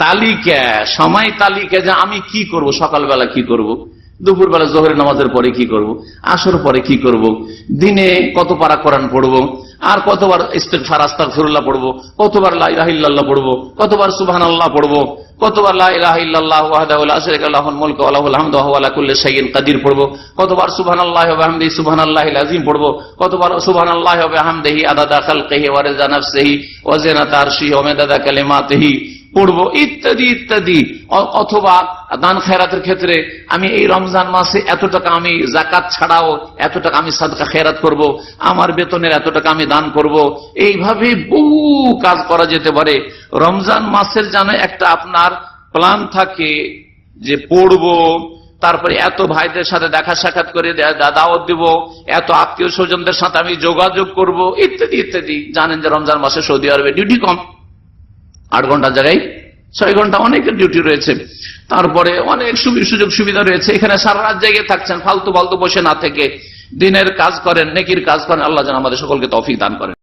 তালিকা, সময় তালিকা, যে আমি কি করব, সকালবেলা কি করব, দুপুরবেলা জোহরের নামাজের পরে কি করব, আসর পরে কি করব, দিনে কত পারা কোরআন পড়বো, আর কতবার ইস্তিগফার আস্তাগফিরুল্লাহ পড়বো, কতবার লা ইলাহা ইল্লাল্লাহ পড়বো, কতবার সুবহানাল্লাহ পড়বো, কতবার লা ইলাহা ইল্লাল্লাহ ওয়াহদাহু লা শারীকা লাহু লাহুল মুলকু ওয়া লাহুল হামদু ওয়া হুয়া আলা কুল্লি শাইইন কাদির পড়বো, কতবার সুবহানাল্লাহি ওয়া বিহামদিহি সুবহানাল্লাহিল আযীম পড়বো, কতবার সুবহানাল্লাহি ওয়া বিহামদিহি আদাদা খালকিহি ওয়া রিজা নাফসিহি ওয়া জিনাতা আরশিহি ওয়া মিদাদা কালিমাতিহি পড়বো, ইত্যাদি ইত্যাদি। অথবা দান খেরাতের ক্ষেত্রে আমি এই রমজান মাসে এত টাকা আমি যাকাত ছাড়াও এত টাকা আমি সাদকা খেরাত করব, আমার বেতনের এত টাকা আমি দান করব। এইভাবে বহু কাজ করা যেতে পারে। রমজান মাসের যেন একটা আপনার প্ল্যান থাকে যে পড়বো, তারপরে এত ভাইদের সাথে দেখা সাক্ষাৎ করে দাওয়াত দিব, এত আত্মীয় স্বজনদের সাথে আমি যোগাযোগ করব, ইত্যাদি ইত্যাদি। জানেন যে রমজান মাসে সৌদি আরবে ডিউটি কম, 8 ঘন্টার জায়গায় 6 ঘন্টা অনেকের ডিউটি রয়েছে, তারপরে অনেক সুযোগ সুবিধা রয়েছে। এখানে সারা রাত জেগে থাকছেন, ফালতু বসে না থেকে দিনের কাজ করেন, নেকির কাজ করেন। আল্লাহ যেন আমাদের সকলকে তৌফিক দান করেন।